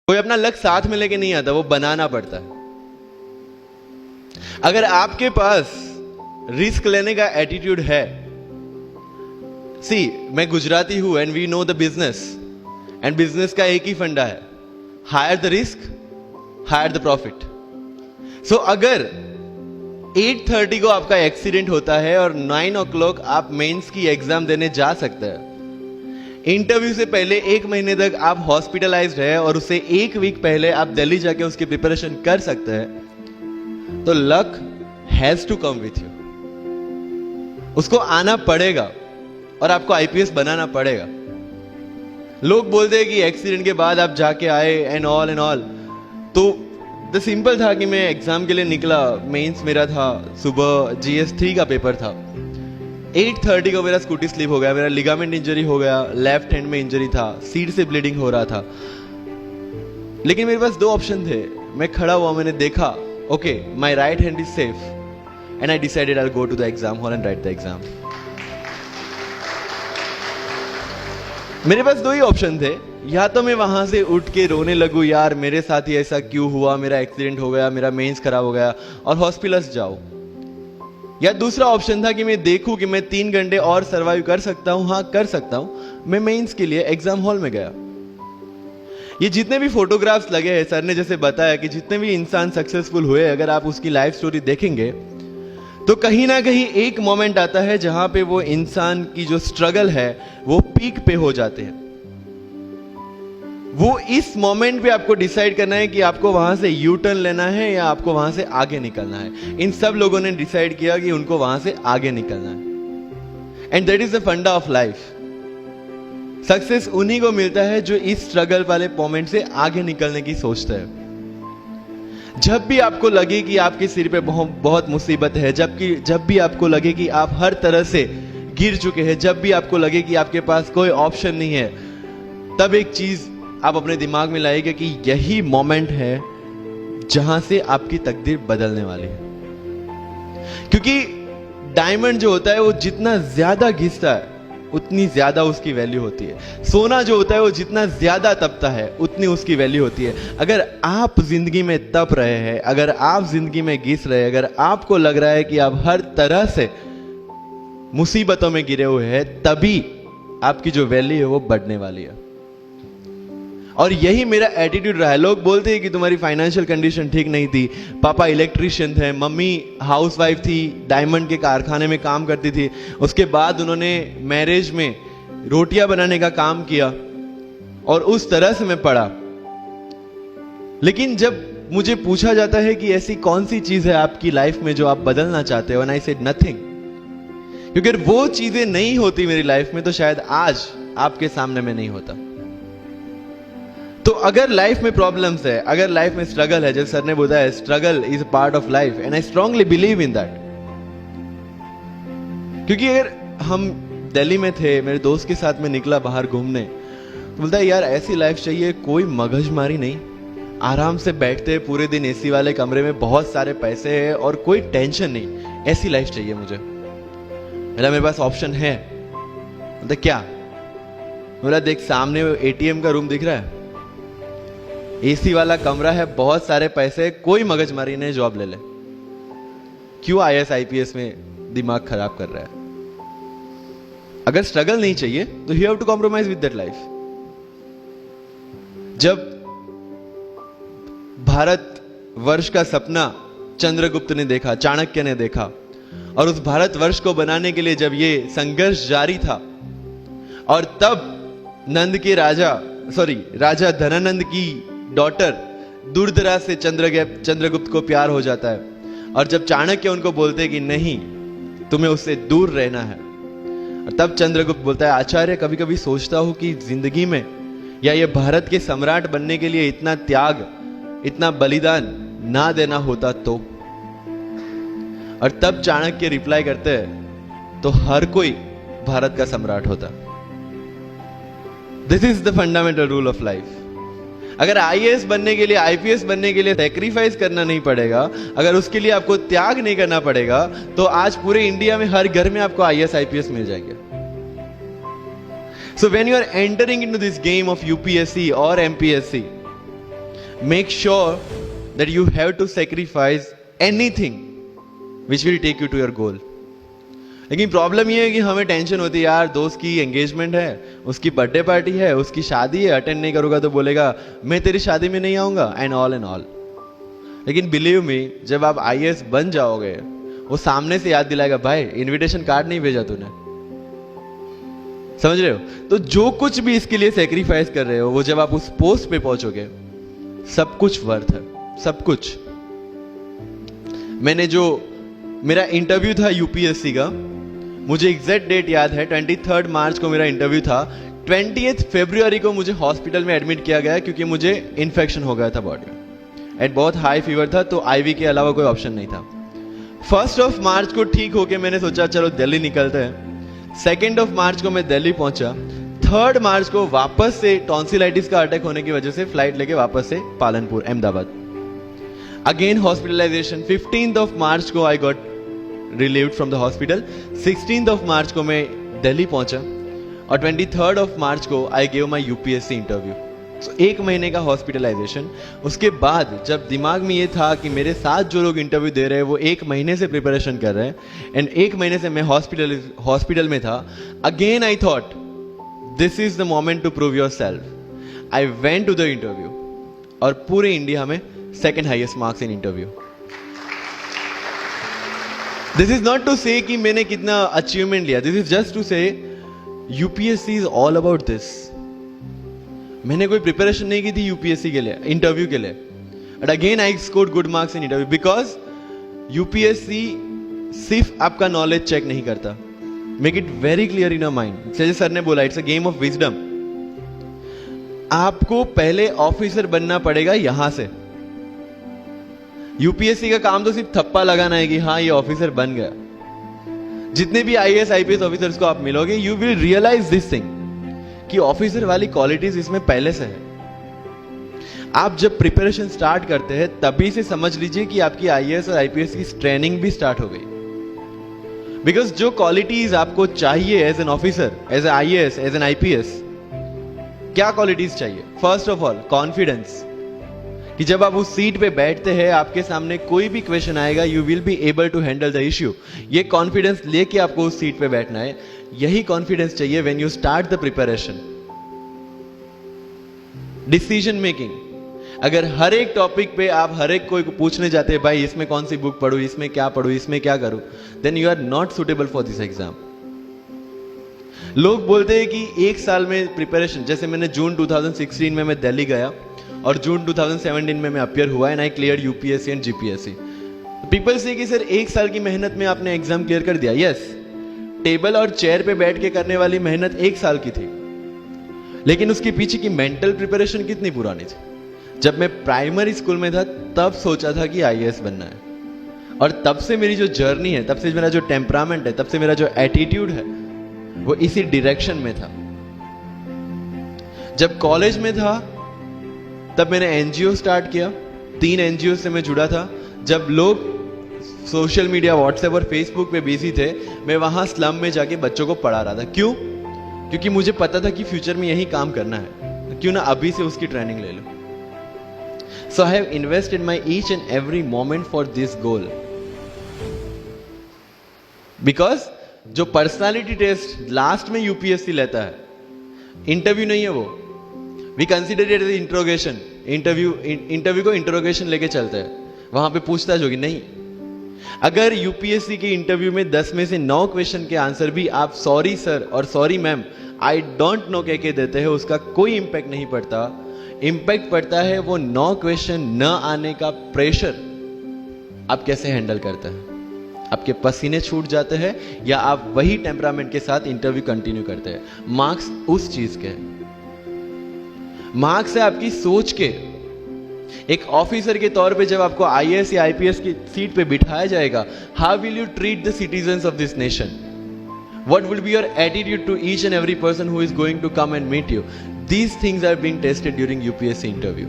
कोई अपना लक साथ में लेके नहीं आता, वो बनाना पड़ता है। अगर आपके पास रिस्क लेने का एटीट्यूड है, सी मैं गुजराती हूं and we know the business, and business का एक ही फंडा है, higher the risk higher the profit. So अगर 8:30 को आपका एक्सीडेंट होता है और 9 o'clock आप मेंस की एग्जाम देने जा सकते हैं, इंटरव्यू से पहले 1 महीने तक आप हॉस्पिटलाइज्ड है और उससे 1 वीक पहले आप दिल्ली जाके उसकी प्रिपरेशन कर सकते हैं, तो luck has to come with you. उसको आना पड़ेगा और आपको आईपीएस बनाना पड़ेगा। लोग बोलते हैं कि एक्सीडेंट के बाद आप जाके आए एंड ऑल, तो द सिंपल था कि मैं एग्जाम के लिए निकला, मेंस मेरा था, सुबह GS3 का पेपर था। 8:30 को मेरा स्कूटी स्लिप हो गया, मेरा लिगामेंट इंजरी हो गया, लेफ्ट हैंड में इंजरी था, सीट से ब्लीडिंग हो रहा था। लेकिन मेरे पास 2 ऑप्शन थे। मैं खड़ा हुआ, मैंने देखा, okay my right hand is safe, and I decided I will go to the exam hall and write the exam. मेरे पास 2 ही ऑप्शन थे, या तो मैं वहां से उठ के रोने लगूं, यार मेरे साथ ही ऐसा क्यों हुआ, मेरा एक्सीडेंट हो गया, मेरा मेंस खराब हो गया, और हॉस्पिटल जाओ। या दूसरा ऑप्शन था कि मैं देखूं कि मैं 3 घंटे और सरवाइव कर सकता हूं। हाँ, कर सकता हूं। मैं मेंस के लिए एग्जाम हॉल में गया। ये जितने भी फोटोग्राफ्स लगे हैं, सर ने जैसे बताया कि जितने भी इंसान सक्सेसफुल हुए, अगर आप उसकी लाइफ स्टोरी देखेंगे तो कहीं ना कहीं एक मोमेंट आता है जहां पे वो इंसान की जो स्ट्रगल है वो पीक पे हो जाते हैं। वो इस मोमेंट पे आपको डिसाइड करना है कि आपको वहां से यू टर्न लेना है या आपको वहां से आगे निकलना है। इन सब लोगों ने डिसाइड किया कि उनको वहां से आगे निकलना है, एंड दैट इज द फंडा ऑफ लाइफ। सक्सेस उन्हीं को मिलता है जो इस स्ट्रगल वाले मोमेंट से आगे निकलने की सोचते हैं। जब भी आपको लगे कि आपके सिर पे बहुत मुसीबत है, जब भी आपको लगे कि आप हर तरह से गिर चुके हैं, जब भी आपको लगे कि आपके पास कोई ऑप्शन नहीं है, तब एक चीज आप अपने दिमाग में लाइएगा कि यही मोमेंट है जहां से आपकी तकदीर बदलने वाली है। क्योंकि डायमंड जो होता है वो जितना ज्यादा घिसता है उतनी ज्यादा उसकी वैल्यू होती है। सोना जो होता है वो जितना ज्यादा तपता है उतनी उसकी वैल्यू होती है। अगर आप जिंदगी में तप रहे हैं, अगर आप जिंदगी में घिस रहे हैं, अगर आपको लग रहा है कि आप हर तरह से मुसीबतों में गिरे हुए हैं, तभी आपकी जो वैल्यू है वो बढ़ने वाली है। और यही मेरा एटीट्यूड रहा है। लोग बोलते हैं कि तुम्हारी फाइनेंशियल कंडीशन ठीक नहीं थी, पापा इलेक्ट्रिशियन थे, मम्मी हाउसवाइफ थी, डायमंड के कारखाने में काम करती थी, उसके बाद उन्होंने मैरिज में रोटियां बनाने का काम किया और उस तरह से मैं पढ़ा। लेकिन जब मुझे पूछा जाता है कि ऐसी कौन सी चीज है आपकी लाइफ में जो आप बदलना चाहते हो, एंड आई सेड नथिंग। क्योंकि अगर वो चीजें नहीं होती मेरी लाइफ में तो शायद आज आपके सामने में नहीं होता। तो अगर लाइफ में प्रॉब्लम्स है, अगर लाइफ में स्ट्रगल है, जैसे सर ने बताया struggle is a part of life, and I strongly believe in that. क्योंकि अगर हम दिल्ली में थे, मेरे दोस्त के साथ में निकला बाहर घूमने, तो बोलता है यार ऐसी लाइफ चाहिए, कोई मगजमारी नहीं, आराम से बैठते पूरे दिन एसी वाले कमरे में, बहुत सारे पैसे है और कोई टेंशन नहीं, ऐसी लाइफ चाहिए मुझे। मेरे पास ऑप्शन है। मतलब क्या? बोला देख सामने ATM का रूम दिख रहा है, एसी वाला कमरा है, बहुत सारे पैसे, कोई मगजमारी नहीं, जॉब ले ले। क्यों IAS IPS में दिमाग खराब कर रहा है? अगर स्ट्रगल नहीं चाहिए तो you have to compromise with that life. जब भारत वर्ष का सपना चंद्रगुप्त ने देखा, चाणक्य ने देखा, और उस भारत वर्ष को बनाने के लिए जब ये संघर्ष जारी था, और तब राजा धनानंद की डॉटर दूरदराज से चंद्रगुप्त को प्यार हो जाता है, और जब चाणक्य उनको बोलते हैं कि नहीं तुम्हें उससे दूर रहना है, और तब चंद्रगुप्त बोलता है आचार्य कभी कभी सोचता हूं कि जिंदगी में या ये भारत के सम्राट बनने के लिए इतना त्याग, इतना बलिदान ना देना होता तो। और तब चाणक्य रिप्लाई करते हैं तो हर कोई भारत का सम्राट होता। This is the fundamental rule of life. अगर IAS बनने के लिए, IPS बनने के लिए सैक्रिफाइस करना नहीं पड़ेगा, अगर उसके लिए आपको त्याग नहीं करना पड़ेगा, तो आज पूरे इंडिया में हर घर में आपको IAS IPS मिल जाएंगे। So when you are entering into this game of UPSC और MPSC, Make sure that you have to sacrifice anything which will take you to your goal. लेकिन प्रॉब्लम ये है कि हमें टेंशन होती है, यार दोस्त की एंगेजमेंट है, उसकी बर्थडे पार्टी है, उसकी शादी है, अटेंड नहीं करूंगा तो बोलेगा मैं तेरी शादी में नहीं आऊंगा, एंड ऑल. लेकिन बिलीव मी, जब आप आईएएस बन जाओगे, वो सामने से याद दिलाएगा, भाई इनविटेशन कार्ड नहीं भेजा तूने. समझ रहे हो? तो जो कुछ भी इसके लिए सेक्रीफाइस कर रहे हो, वो जब आप उस पोस्ट पे पहुंचोगे, सब कुछ वर्थ है, सब कुछ. मेरा इंटरव्यू था यूपीएससी का, मुझे एग्जैक्ट डेट याद है, 23 मार्च को मेरा इंटरव्यू था. 20 फरवरी को मुझे हॉस्पिटल में एडमिट किया गया क्योंकि मुझे इन्फेक्शन हो गया था बॉडी में, एंड बहुत हाई फीवर था, तो आईवी के अलावा कोई ऑप्शन नहीं था. 1 मार्च को ठीक होके मैंने सोचा चलो दिल्ली निकलते हैं. 2 मार्च को मैं दिल्ली पहुंचा. 3 मार्च को वापस से टॉन्सिलाइटिस का अटैक होने की वजह से फ्लाइट लेके वापस से Palanpur Ahmedabad. Again hospitalization. 15 March को I got relieved from the hospital. 16 March को मैं दिल्ली पहुंचा और 23 मार्च को I gave my UPSC interview. So 1 महीने का हॉस्पिटलाइजेशन. उसके बाद जब दिमाग में ये था कि मेरे साथ जो लोग इंटरव्यू दे रहे हैं वो 1 महीने से प्रिपरेशन कर रहे हैं, एंड 1 महीने से मैं हॉस्पिटल में था, again I thought this is the moment to prove yourself. I went to the interview और पूरे इंडिया में 2nd highest marks in interview. This is not to say कि मैंने कितना अचीवमेंट लिया, this is just to say UPSC is all about this. मैंने कोई preparation नहीं की थी यूपीएससी के लिए, इंटरव्यू के लिए, but again I scored good marks in interview because UPSC सिर्फ आपका नॉलेज चेक नहीं करता. Make it very clear in your mind. जैसे सर ने बोला, it's a game of wisdom. आपको पहले ऑफिसर बनना पड़ेगा यहां से. यूपीएससी का काम तो सिर्फ थप्पा लगाना है कि हाँ ये ऑफिसर बन गया. जितने भी आईएएस आईपीएस ऑफिसर्स को आप मिलोगे, you will realise this thing कि ऑफिसर वाली क्वालिटीज इसमें पहले से है. आप जब प्रिपरेशन स्टार्ट करते हैं तभी से समझ लीजिए कि आपकी आईएएस और आईपीएस की ट्रेनिंग भी स्टार्ट हो गई. बिकॉज जो क्वालिटीज आपको चाहिए as an officer, as a IAS, as an IPS, क्या क्वालिटीज चाहिए? फर्स्ट ऑफ ऑल कॉन्फिडेंस, कि जब आप उस सीट पे बैठते हैं, आपके सामने कोई भी क्वेश्चन आएगा, you will be able to handle the issue. ये कॉन्फिडेंस लेके आपको उस सीट पे बैठना है. यही कॉन्फिडेंस चाहिए when you start the preparation. Decision making. अगर हर एक टॉपिक पे आप हर एक कोई को पूछने जाते हैं, भाई इसमें कौन सी बुक पढूं, इसमें क्या पढूं, इसमें क्या करूं, then you are not suitable for this exam. लोग बोलते हैं कि 1 साल में प्रिपरेशन, जैसे मैंने जून 2016 में मैं दिल्ली गया और जून 2017 में मैं अपियर हुआ and I clear UPSC and GPSC. People से कि सर 1 साल की मेहनत में आपने एग्जाम क्लियर कर दिया. यस, टेबल और चेयर पे बैठ के करने वाली मेहनत 1 साल की थी, लेकिन उसके पीछे की मेंटल प्रिपरेशन कितनी पुरानी थी. जब मैं प्राइमरी स्कूल में था तब सोचा था कि आईएएस बनना है, और तब से मेरी जो जर्नी है, तब से मेरा जो टेम्परामेंट है, तब से मेरा जो एटीट्यूड है, वो इसी डायरेक्शन में था. जब कॉलेज में था तब मैंने एनजीओ स्टार्ट किया. 3 एनजीओ से मैं जुड़ा था. जब लोग सोशल मीडिया, व्हाट्सएप और फेसबुक पे बिजी थे, मैं वहां स्लम में जाके बच्चों को पढ़ा रहा था. क्यों? क्योंकि मुझे पता था कि फ्यूचर में यही काम करना है, क्यों ना अभी से उसकी ट्रेनिंग ले लो. So I have invested my each and every moment for this goal. Because जो पर्सनालिटी टेस्ट लास्ट में यूपीएससी लेता है, इंटरव्यू नहीं है वो. We consider it as interrogation. Interview को इंट्रोगेशन लेके चलते हैं, वहां पे पूछताछ होगी नहीं. अगर यूपीएससी के इंटरव्यू में 10 में से 9 क्वेश्चन के आंसर भी आप सॉरी सर और sorry ma'am, I don't know कह के देते हैं, उसका कोई इंपैक्ट नहीं पड़ता. इंपैक्ट पड़ता है वो 9 क्वेश्चन न आने का प्रेशर आप कैसे हैंडल करते हैं. आपके पसीने छूट जाते हैं या आप वही टेम्परामेंट के साथ इंटरव्यू कंटिन्यू करते हैं. मार्क्स उस चीज के, मार्क्स है आपकी सोच के. एक ऑफिसर के तौर पे जब आपको आईएएस या आईपीएस की सीट पे बिठाया जाएगा, how will you treat the citizens of this nation? What will be your attitude to each and every person who is going to come and meet you? These things are being tested during UPSC interview.